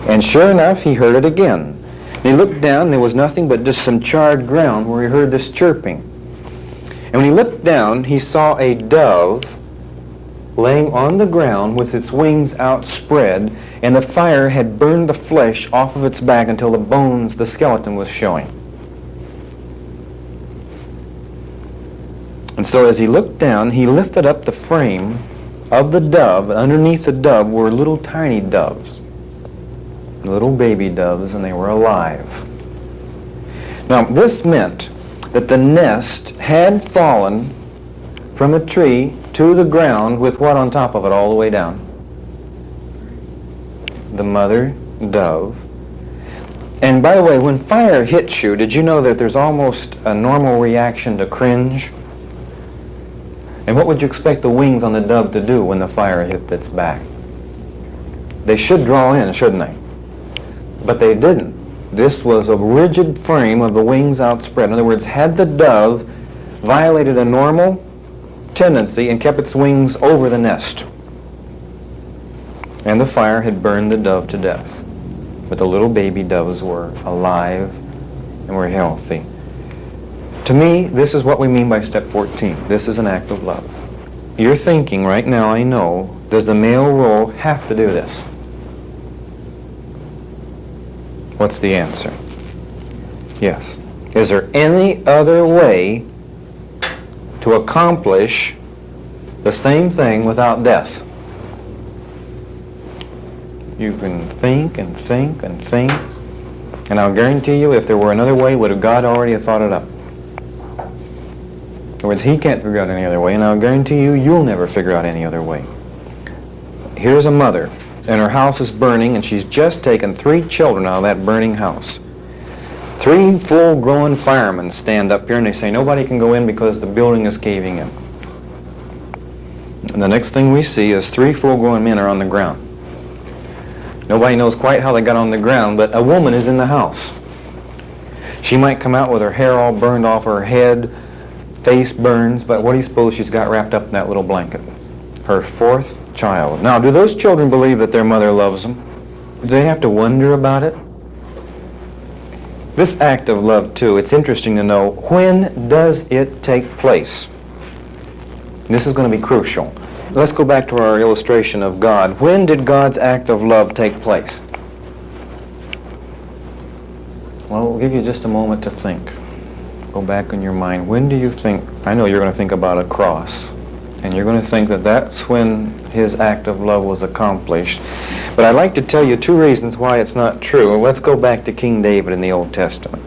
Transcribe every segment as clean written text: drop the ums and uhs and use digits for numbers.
And sure enough, he heard it again. And he looked down, and there was nothing but just some charred ground where he heard this chirping. And when he looked down, he saw a dove laying on the ground with its wings outspread, and the fire had burned the flesh off of its back until the bones, the skeleton, was showing. And so as he looked down, he lifted up the frame of the dove, and underneath the dove were little tiny doves, little baby doves, and they were alive. Now, this meant that the nest had fallen from a tree to the ground with what on top of it all the way down? The mother dove. And by the way, when fire hits you, did you know that there's almost a normal reaction to cringe? And what would you expect the wings on the dove to do when the fire hit its back? They should draw in, shouldn't they? But they didn't. This was a rigid frame of the wings outspread. In other words, had the dove violated a normal tendency and kept its wings over the nest, and the fire had burned the dove to death, but the little baby doves were alive and were healthy. To me, this is what we mean by step 14. This is an act of love. You're thinking right now, I know, does the male role have to do this? What's the answer? Yes. Is there any other way to accomplish the same thing without death? You can think and think and think, and I'll guarantee you if there were another way, would have God already have thought it up? In other words, he can't figure out any other way, and I'll guarantee you, you'll never figure out any other way. Here's a mother, and her house is burning, and she's just taken 3 children out of that burning house. 3 full-grown firemen stand up here, and they say nobody can go in because the building is caving in. And the next thing we see is 3 full-grown men are on the ground. Nobody knows quite how they got on the ground, but a woman is in the house. She might come out with her hair all burned off her head, face burns, but what do you suppose she's got wrapped up in that little blanket? Her 4th child. Now, do those children believe that their mother loves them? Do they have to wonder about it? This act of love, too, it's interesting to know, when does it take place? This is going to be crucial. Let's go back to our illustration of God. When did God's act of love take place? Well, we'll give you just a moment to think. Go back in your mind. When do you think, I know you're going to think about a cross, and you're going to think that that's when his act of love was accomplished. But I'd like to tell you 2 reasons why it's not true. Let's go back to King David in the Old Testament.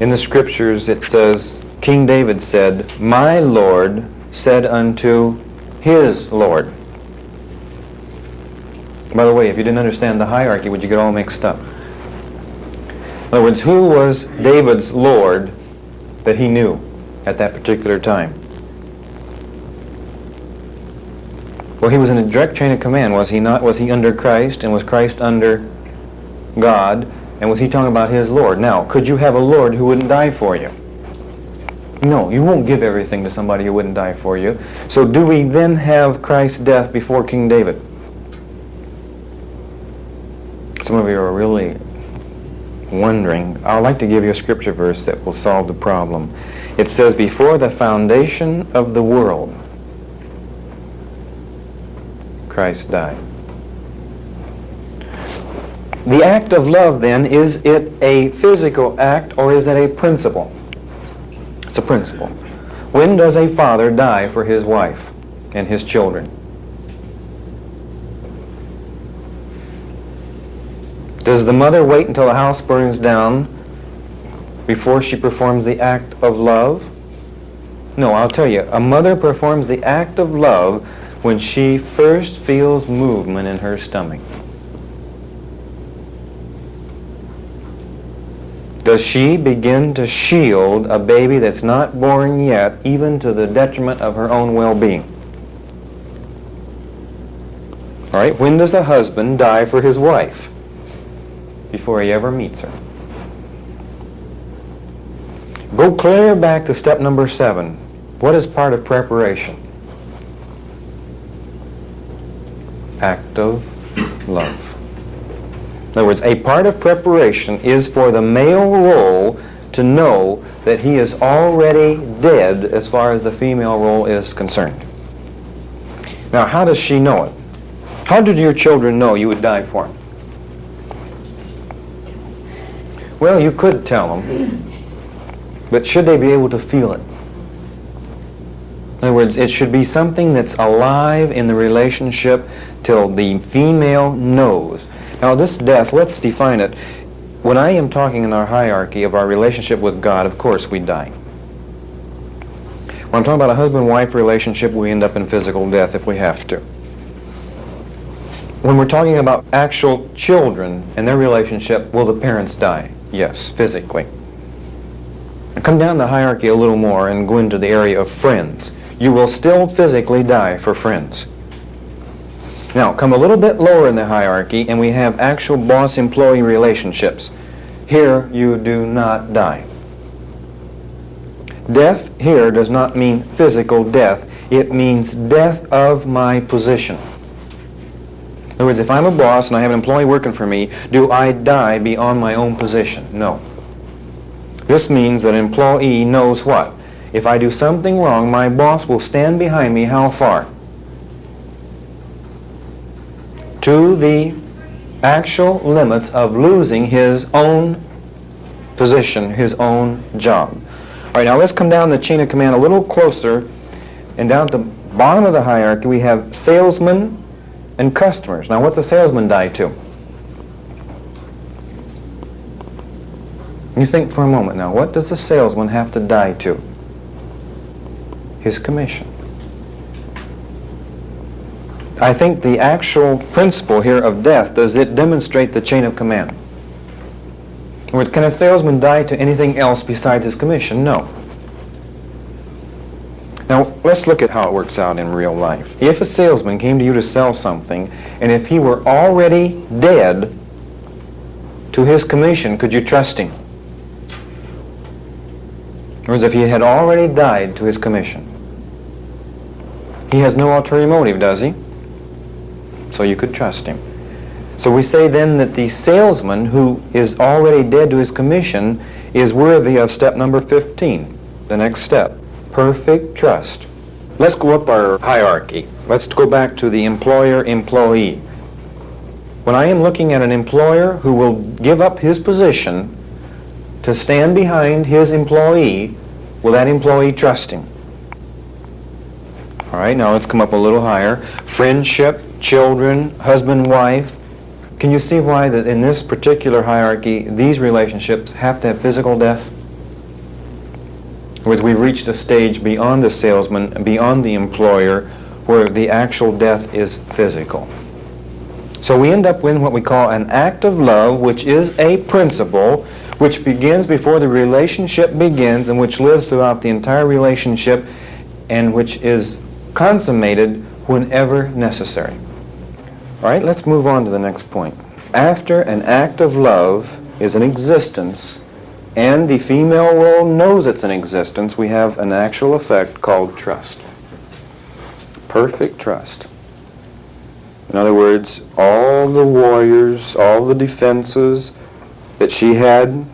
In the scriptures it says, King David said, "My Lord said unto his Lord." By the way, if you didn't understand the hierarchy, would you get all mixed up? In other words, who was David's Lord that he knew at that particular time? Well, he was in a direct chain of command, was he not? Was he under Christ, and was Christ under God? And was he talking about his Lord? Now, could you have a Lord who wouldn't die for you? No, you won't give everything to somebody who wouldn't die for you. So do we then have Christ's death before King David? Some of you are really wondering. I'd like to give you a scripture verse that will solve the problem. It says, before the foundation of the world, Christ died. The act of love, then, is it a physical act or is it a principle? It's a principle. When does a father die for his wife and his children? Does the mother wait until the house burns down before she performs the act of love? No, I'll tell you, a mother performs the act of love when she first feels movement in her stomach. Does she begin to shield a baby that's not born yet, even to the detriment of her own well-being? All right, when does a husband die for his wife? Before he ever meets her. Go clear back to step number 7. What is part of preparation? Act of love. In other words, a part of preparation is for the male role to know that he is already dead as far as the female role is concerned. Now, how does she know it? How did your children know you would die for them? Well, you could tell them, but should they be able to feel it? In other words, it should be something that's alive in the relationship till the female knows. Now, this death, let's define it. When I am talking in our hierarchy of our relationship with God, of course we die. When I'm talking about a husband-wife relationship, we end up in physical death if we have to. When we're talking about actual children and their relationship, will the parents die? Yes, physically. Come down the hierarchy a little more and go into the area of friends. You will still physically die for friends. Now, come a little bit lower in the hierarchy and we have actual boss-employee relationships. Here, you do not die. Death here does not mean physical death. It means death of my position. In other words, if I'm a boss and I have an employee working for me, do I die beyond my own position? No. This means that an employee knows what? If I do something wrong, my boss will stand behind me how far? To the actual limits of losing his own position, his own job. All right, now let's come down the chain of command a little closer, and down at the bottom of the hierarchy we have salesmen and customers. Now, what's a salesman die to? You think for a moment now, what does a salesman have to die to? His commission. I think the actual principle here of death, does it demonstrate the chain of command? In other words, can a salesman die to anything else besides his commission? No. Now, let's look at how it works out in real life. If a salesman came to you to sell something, and if he were already dead to his commission, could you trust him? In other words, if he had already died to his commission. He has no ulterior motive, does he? So you could trust him. So we say then that the salesman who is already dead to his commission is worthy of step number 15, the next step, perfect trust. Let's go up our hierarchy. Let's go back to the employer-employee. When I am looking at an employer who will give up his position to stand behind his employee, will that employee trust him? All right, now let's come up a little higher. Friendship, children, husband, wife. Can you see why that in this particular hierarchy, these relationships have to have physical death? Where we've reached a stage beyond the salesman, beyond the employer, where the actual death is physical. So we end up with what we call an act of love, which is a principle which begins before the relationship begins and which lives throughout the entire relationship and which is consummated whenever necessary. All right, let's move on to the next point. After an act of love is in existence and the female role knows it's in existence, we have an actual effect called trust. Perfect trust. In other words, all the warriors, all the defenses that she had,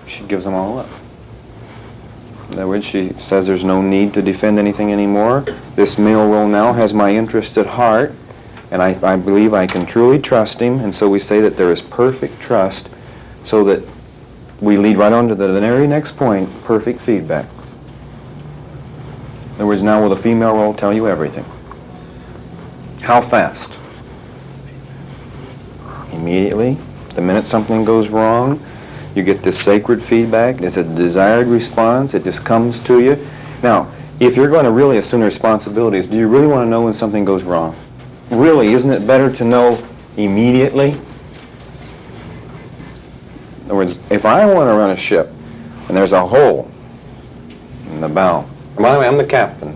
she gives them all up. In other words, she says there's no need to defend anything anymore. This male role now has my interest at heart, and I believe I can truly trust him, and so we say that there is perfect trust, so that we lead right on to the very next point, perfect feedback. In other words, now will the female role tell you everything? How fast? Immediately. The minute something goes wrong, you get this sacred feedback. It's a desired response. It just comes to you. Now, if you're going to really assume responsibilities, do you really want to know when something goes wrong? Really, isn't it better to know immediately? In other words, if I want to run a ship and there's a hole in the bow, and by the way, I'm the captain,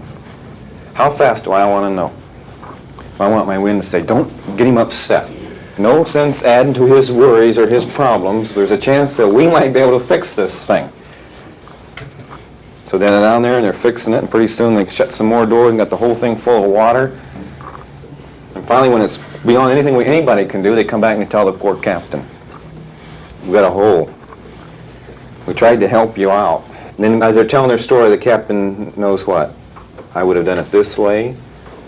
how fast do I want to know? I want my wind to say, don't get him upset. No sense adding to his worries or his problems. There's a chance that we might be able to fix this thing. So then they're down there and they're fixing it, and pretty soon they shut some more doors and got the whole thing full of water. And finally, when it's beyond anything anybody can do, they come back and tell the poor captain, "We've got a hole. We tried to help you out." And then as they're telling their story, the captain knows what? "I would have done it this way.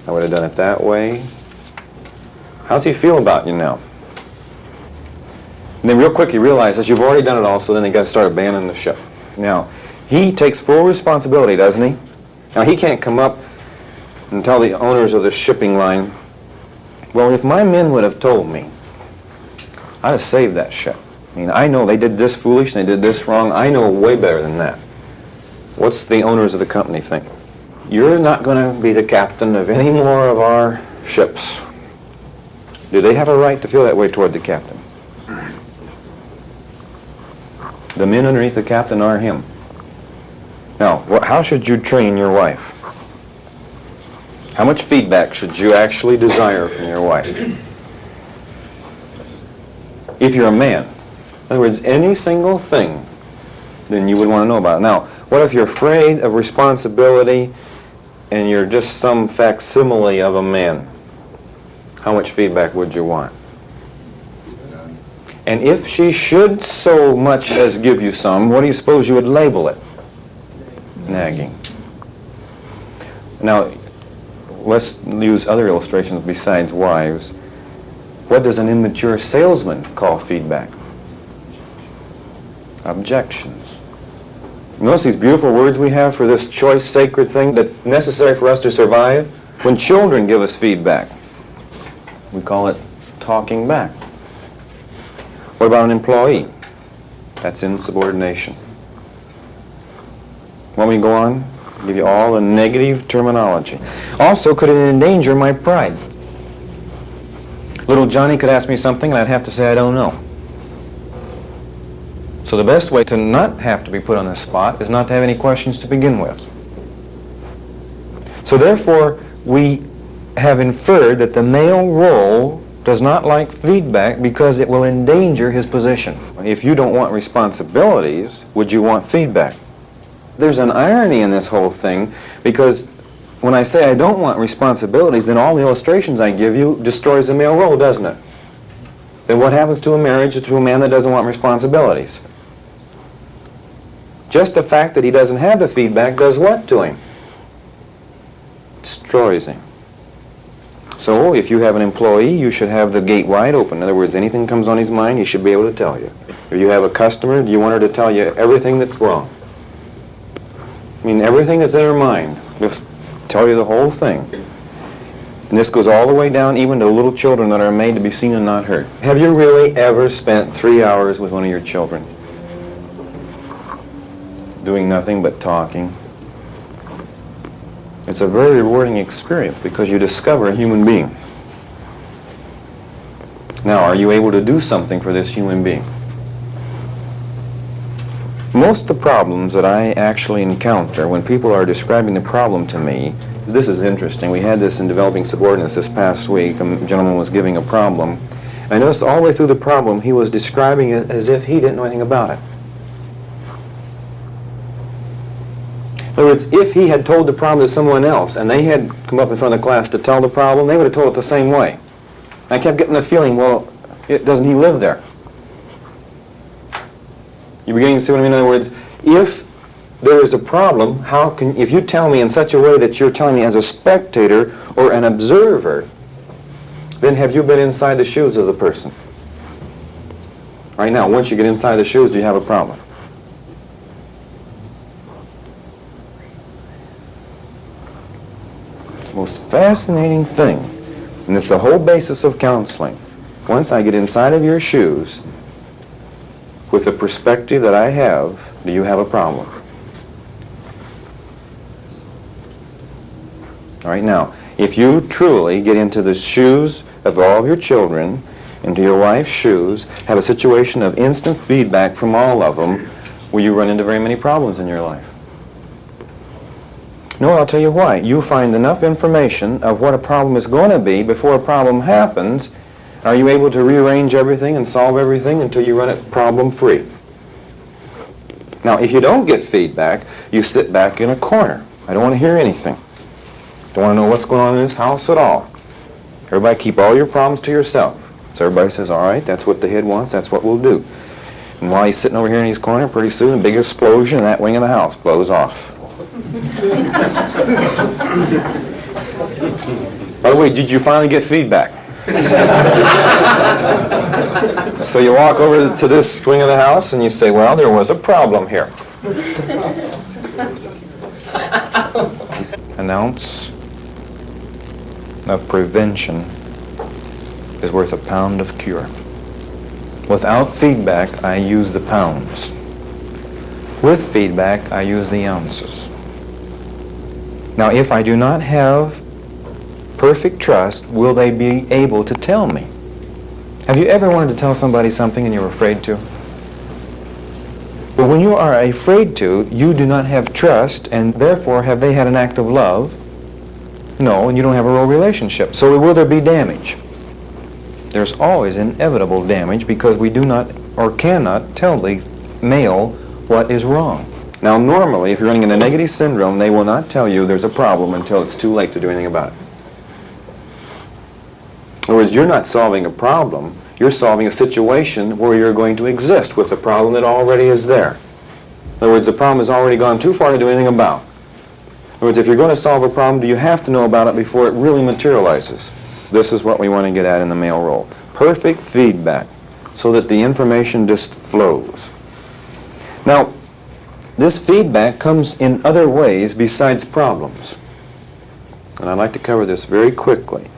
I would have done it that way." How's he feel about you now? And then real quick he realizes you've already done it all, so then they got to start abandoning the ship. Now, he takes full responsibility, doesn't he? Now, he can't come up and tell the owners of the shipping line, "Well, if my men would have told me, I'd have saved that ship. I mean, I know they did this foolish and they did this wrong. I know way better than that." What's the owners of the company think? "You're not going to be the captain of any more of our ships." Do they have a right to feel that way toward the captain? The men underneath the captain are him. Now, how should you train your wife? How much feedback should you actually desire from your wife? If you're a man. In other words, any single thing, then you would want to know about it. Now, what if you're afraid of responsibility and you're just some facsimile of a man? How much feedback would you want? And if she should so much as give you some, what do you suppose you would label it? Nagging. Now, let's use other illustrations besides wives. What does an immature salesman call feedback? Objections. Notice these beautiful words we have for this choice, sacred thing that's necessary for us to survive. When children give us feedback, we call it talking back. What about an employee? That's insubordination. Want me to go on? Give you all the negative terminology. Also, could it endanger my pride? Little Johnny could ask me something and I'd have to say I don't know. So the best way to not have to be put on the spot is not to have any questions to begin with. So therefore, we have inferred that the male role does not like feedback because it will endanger his position. If you don't want responsibilities, would you want feedback? There's an irony in this whole thing, because when I say I don't want responsibilities, then all the illustrations I give you destroys the male role, doesn't it? Then what happens to a marriage to a man that doesn't want responsibilities? Just the fact that he doesn't have the feedback does what to him? Destroys him. So if you have an employee, you should have the gate wide open. In other words, anything comes on his mind, he should be able to tell you. If you have a customer, you want her to tell you everything that's wrong. I mean, everything that's in her mind. Just tell you the whole thing. And this goes all the way down even to little children that are made to be seen and not heard. Have you really ever spent 3 hours with one of your children? Doing nothing but talking? It's a very rewarding experience because you discover a human being. Now, are you able to do something for this human being? Most of the problems that I actually encounter when people are describing the problem to me, this is interesting. We had this in Developing Subordinates this past week. A gentleman was giving a problem. I noticed all the way through the problem he was describing it as if he didn't know anything about it. In other words, if he had told the problem to someone else and they had come up in front of the class to tell the problem, they would have told it the same way. I kept getting the feeling, well, doesn't he live there? You beginning to see what I mean? In other words, if there is a problem, if you tell me in such a way that you're telling me as a spectator or an observer, then have you been inside the shoes of the person? Right now, once you get inside the shoes, do you have a problem? It's the most fascinating thing, and it's the whole basis of counseling. Once I get inside of your shoes, with the perspective that I have, do you have a problem? All right, now, if you truly get into the shoes of all of your children, into your wife's shoes, have a situation of instant feedback from all of them, will you run into very many problems in your life? No, I'll tell you why. You find enough information of what a problem is going to be before a problem happens. Are you able to rearrange everything and solve everything until you run it problem-free? Now, if you don't get feedback, you sit back in a corner. I don't want to hear anything. Don't want to know what's going on in this house at all. Everybody keep all your problems to yourself. So everybody says, all right, that's what the head wants, that's what we'll do. And while he's sitting over here in his corner, pretty soon a big explosion in that wing of the house blows off. By the way, did you finally get feedback? So you walk over to this wing of the house and you say, well, there was a problem here. An ounce of prevention is worth a pound of cure. Without feedback, I use the pounds. With feedback, I use the ounces. Now, if I do not have perfect trust, will they be able to tell me? Have you ever wanted to tell somebody something and you're afraid to? Well, when you are afraid to, you do not have trust, and therefore have they had an act of love? No, and you don't have a real relationship. So will there be damage? There's always inevitable damage because we do not or cannot tell the male what is wrong. Now, normally, if you're running into negative syndrome, they will not tell you there's a problem until it's too late to do anything about it. In other words, you're not solving a problem, you're solving a situation where you're going to exist with a problem that already is there. In other words, the problem has already gone too far to do anything about. In other words, if you're going to solve a problem, do you have to know about it before it really materializes? This is what we want to get at in the male role. Perfect feedback, so that the information just flows. Now, this feedback comes in other ways besides problems. And I'd like to cover this very quickly.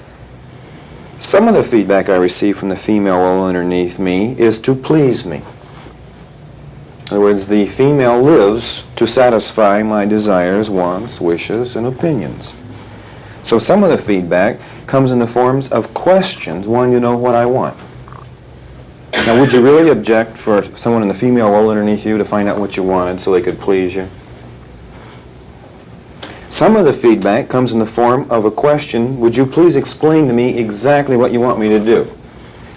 Some of the feedback I receive from the female role underneath me is to please me. In other words, the female lives to satisfy my desires, wants, wishes, and opinions. So some of the feedback comes in the forms of questions wanting to know what I want. Now, would you really object for someone in the female role underneath you to find out what you wanted so they could please you? Some of the feedback comes in the form of a question, would you please explain to me exactly what you want me to do?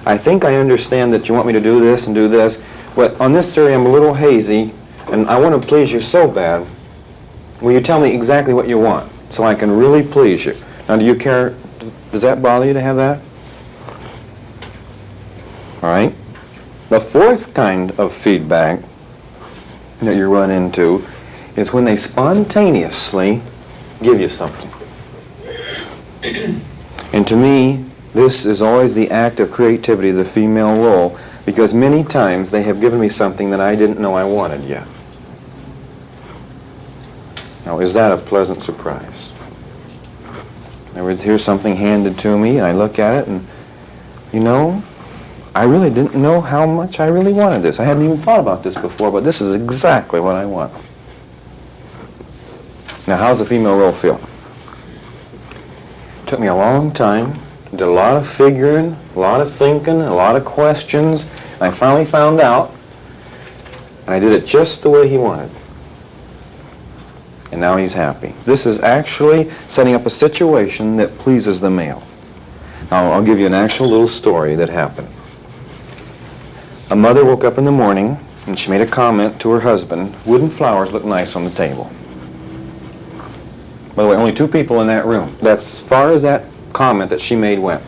I think I understand that you want me to do this and do this, but on this area I'm a little hazy, and I want to please you so bad. Will you tell me exactly what you want so I can really please you? Now, do you care? Does that bother you to have that? All right. The fourth kind of feedback that you run into is when they spontaneously give you something. And to me, this is always the act of creativity of the female role, because many times they have given me something that I didn't know I wanted yet. Now, is that a pleasant surprise? In other words, here's something handed to me, and I look at it, and, you know, I really didn't know how much I really wanted this. I hadn't even thought about this before, but this is exactly what I want. Now, how's the female role feel? It took me a long time, did a lot of figuring, a lot of thinking, a lot of questions, and I finally found out, and I did it just the way he wanted. And now he's happy. This is actually setting up a situation that pleases the male. Now, I'll give you an actual little story that happened. A mother woke up in the morning, and she made a comment to her husband, wooden flowers look nice on the table. By the way, only 2 people in that room. That's as far as that comment that she made went.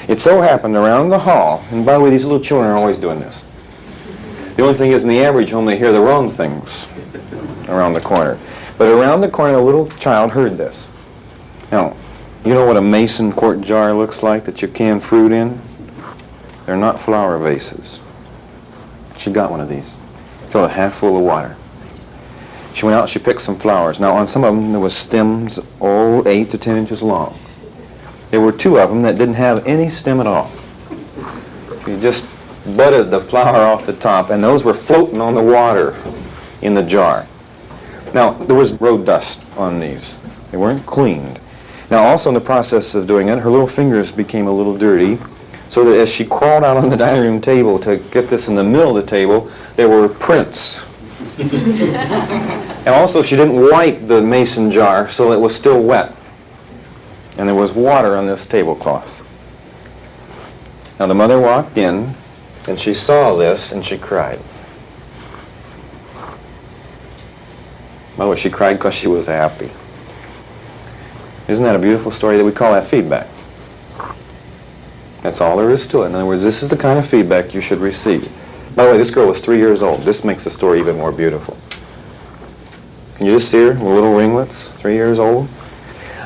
It so happened around the hall, and by the way, these little children are always doing this. The only thing is, in the average home, they hear the wrong things around the corner. But around the corner, a little child heard this. Now, you know what a mason quart jar looks like that you can fruit in? They're not flower vases. She got one of these, filled it half full of water. She went out and she picked some flowers. Now, on some of them, there was stems, 8 to 10 inches long. There were 2 of them that didn't have any stem at all. She just budded the flower off the top, and those were floating on the water in the jar. Now, there was road dust on these. They weren't cleaned. Now, also in the process of doing it, her little fingers became a little dirty, so that as she crawled out on the dining room table to get this in the middle of the table, there were prints. And also, she didn't wipe the mason jar, so it was still wet. And there was water on this tablecloth. Now, the mother walked in, and she saw this, and she cried. By the way, she cried because she was happy. Isn't that a beautiful story? That we call that feedback. That's all there is to it. In other words, this is the kind of feedback you should receive. By the way, this girl was 3 years old. This makes the story even more beautiful. Can you just see her with little ringlets, 3 years old?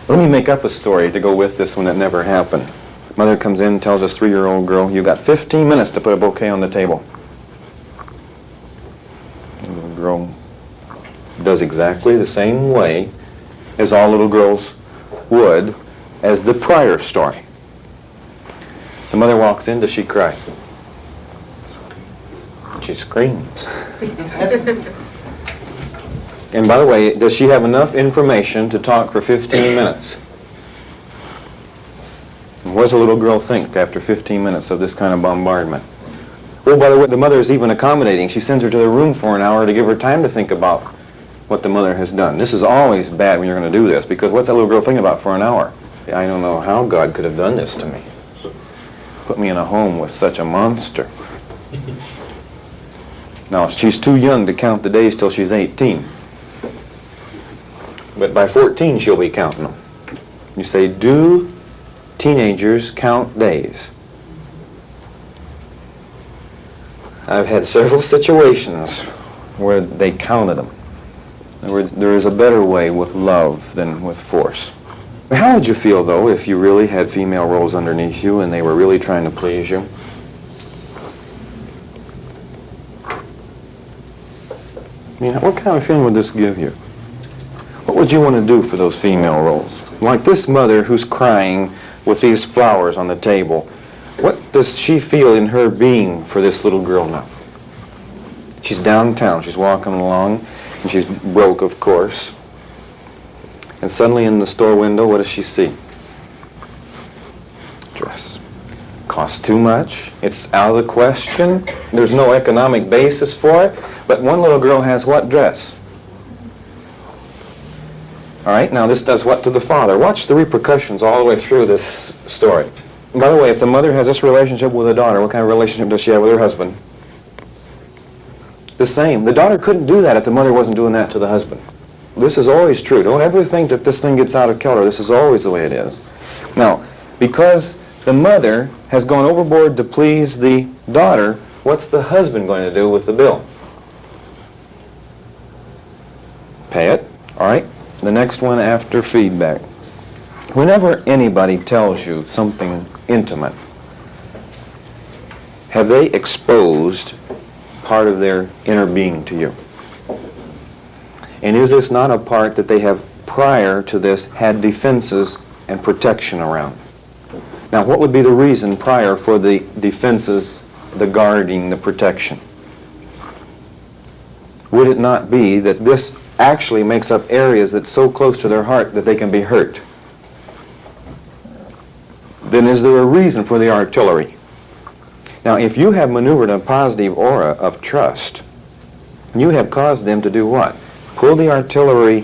Let me make up a story to go with this one that never happened. Mother comes in and tells this 3-year-old girl, "You've got 15 minutes to put a bouquet on the table." The little girl does exactly the same way as all little girls would as the prior story. The mother walks in. Does she cry? She screams. And by the way, does she have enough information to talk for 15 minutes? And what does the little girl think after 15 minutes of this kind of bombardment? Well, by the way, the mother is even accommodating. She sends her to the room for an hour to give her time to think about what the mother has done. This is always bad when you're going to do this, because what's that little girl thinking about for an hour? I don't know how God could have done this to me. Put me in a home with such a monster. Now, she's too young to count the days till she's 18. But by 14, she'll be counting them. You say, do teenagers count days? I've had several situations where they counted them. In other words, there is a better way with love than with force. How would you feel, though, if you really had female roles underneath you and they were really trying to please you? I mean, what kind of feeling would this give you? What would you want to do for those female roles? Like this mother who's crying with these flowers on the table. What does she feel in her being for this little girl now? She's downtown. She's walking along, and she's broke, of course. And suddenly in the store window, what does she see? Dress. Costs too much. It's out of the question. There's no economic basis for it. But one little girl has what dress? All right, now this does what to the father? Watch the repercussions all the way through this story. And by the way, if the mother has this relationship with the daughter, what kind of relationship does she have with her husband? The same. The daughter couldn't do that if the mother wasn't doing that to the husband. This is always true. Don't ever think that this thing gets out of kilter. This is always the way it is. Now, because the mother has gone overboard to please the daughter, what's the husband going to do with the bill? Pay it. All right. The next one after feedback. Whenever anybody tells you something intimate, have they exposed part of their inner being to you? And is this not a part that they have, prior to this, had defenses and protection around? Now, what would be the reason prior for the defenses, the guarding, the protection? Would it not be that this actually makes up areas that's so close to their heart that they can be hurt? Then is there a reason for the artillery? Now, if you have maneuvered a positive aura of trust, you have caused them to do what? Pull the artillery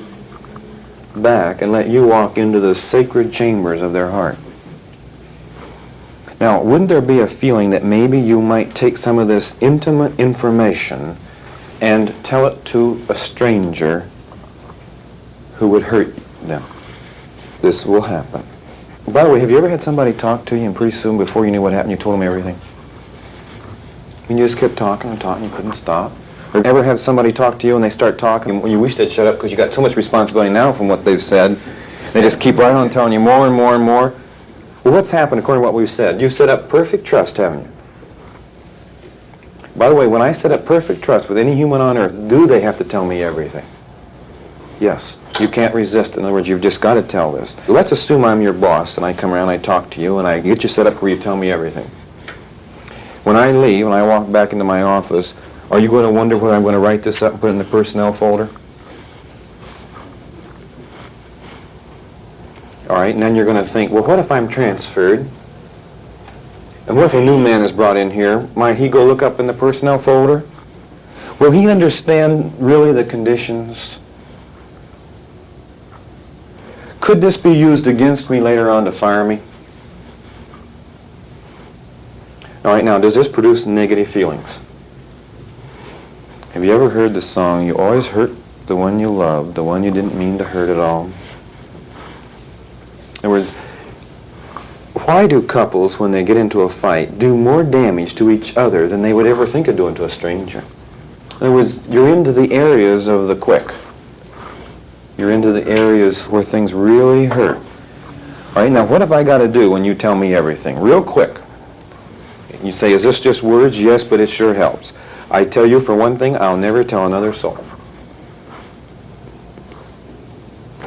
back and let you walk into the sacred chambers of their heart. Now, wouldn't there be a feeling that maybe you might take some of this intimate information and tell it to a stranger who would hurt them? This will happen. By the way, have you ever had somebody talk to you and pretty soon before you knew what happened, you told them everything? And you just kept talking and talking, you couldn't stop? Or ever have somebody talk to you and they start talking when you wish they'd shut up because you got too much responsibility now from what they've said? They just keep right on telling you more and more and more. Well, what's happened according to what we've said? You've set up perfect trust, haven't you? By the way, when I set up perfect trust with any human on earth, do they have to tell me everything? Yes. You can't resist. In other words, you've just got to tell this. Let's assume I'm your boss and I come around, I talk to you, and I get you set up where you tell me everything. When I leave and I walk back into my office, are you going to wonder whether I'm going to write this up and put it in the personnel folder? All right, and then you're going to think, well, what if I'm transferred? And what if a new man is brought in here? Might he go look up in the personnel folder? Will he understand really the conditions? Could this be used against me later on to fire me? All right, now, does this produce negative feelings? Have you ever heard the song, you always hurt the one you love, the one you didn't mean to hurt at all? In other words, Why do couples, when they get into a fight, do more damage to each other than they would ever think of doing to a stranger? In other words, you're into the areas of the quick. You're into the areas where things really hurt. All right, now what have I got to do when you tell me everything? Real quick. You say, is this just words? Yes, but it sure helps. I tell you, for one thing, I'll never tell another soul.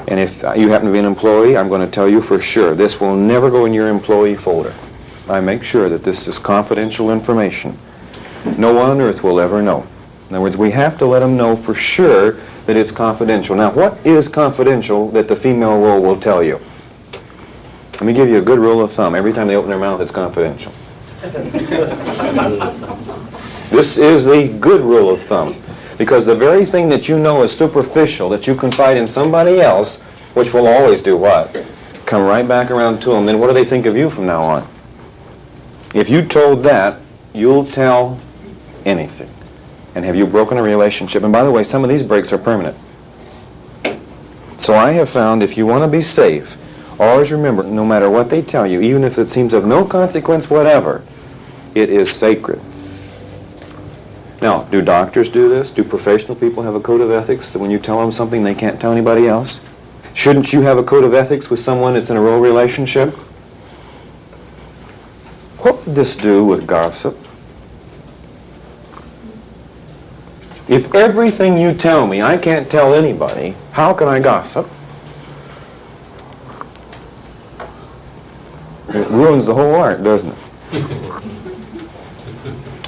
And if you happen to be an employee, I'm going to tell you for sure, this will never go in your employee folder. I make sure that this is confidential information. No one on earth will ever know. In other words, we have to let them know for sure that it's confidential. Now, what is confidential that the female role will tell you? Let me give you a good rule of thumb. Every time they open their mouth, it's confidential. This is a good rule of thumb. Because the very thing that you know is superficial, that you confide in somebody else, which will always do what? Come right back around to them. Then what do they think of you from now on? If you told that, you'll tell anything. And have you broken a relationship? And by the way, some of these breaks are permanent. So I have found if you want to be safe, always remember, no matter what they tell you, even if it seems of no consequence whatever, it is sacred. Now, do doctors do this? Do professional people have a code of ethics that when you tell them something they can't tell anybody else? Shouldn't you have a code of ethics with someone that's in a role relationship? What would this do with gossip? If everything you tell me I can't tell anybody, how can I gossip? It ruins the whole art, doesn't it?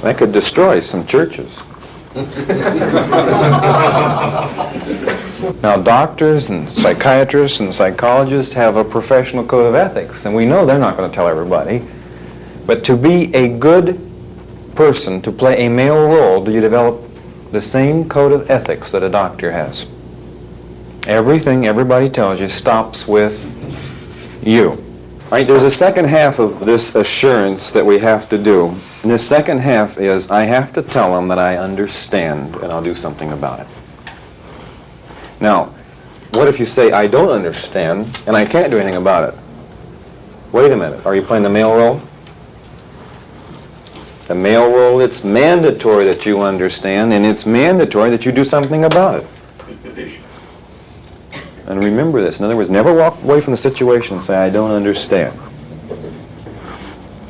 That could destroy some churches. Now, doctors and psychiatrists and psychologists have a professional code of ethics, and we know they're not going to tell everybody. But to be a good person, to play a male role, do you develop the same code of ethics that a doctor has? Everything everybody tells you stops with you. All right, there's a second half of this assurance that we have to do. And the second half is I have to tell them that I understand and I'll do something about it. Now, what if you say I don't understand and I can't do anything about it? Wait a minute, are you playing the male role? The male role, it's mandatory that you understand and it's mandatory that you do something about it. And remember this, in other words, never walk away from the situation and say I don't understand.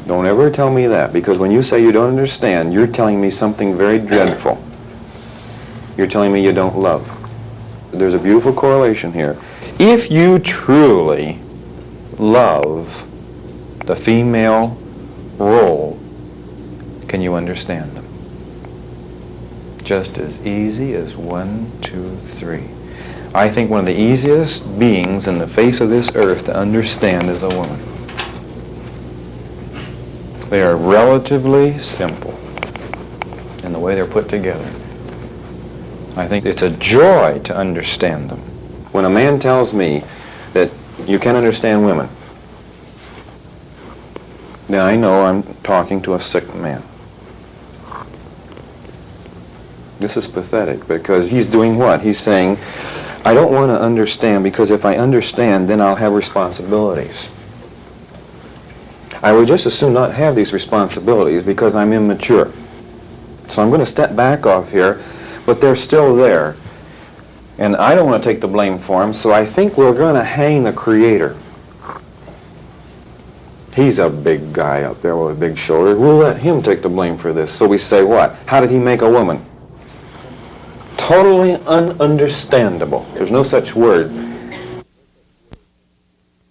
Don't ever tell me that, because when you say you don't understand, you're telling me something very dreadful. You're telling me you don't love. There's a beautiful correlation here. If you truly love the female role, can you understand them? Just as easy as 1, 2, 3. I think one of the easiest beings in the face of this earth to understand is a woman. They are relatively simple in the way they're put together. I think it's a joy to understand them. When a man tells me that you can't understand women, then I know I'm talking to a sick man. This is pathetic because he's doing what? He's saying, I don't want to understand because if I understand, then I'll have responsibilities. I would just as soon not have these responsibilities because I'm immature. So I'm going to step back off here, but they're still there. And I don't want to take the blame for them, so I think we're going to hang the Creator. He's a big guy up there with big shoulders. We'll let him take the blame for this. So we say what? How did he make a woman? Totally ununderstandable. There's no such word.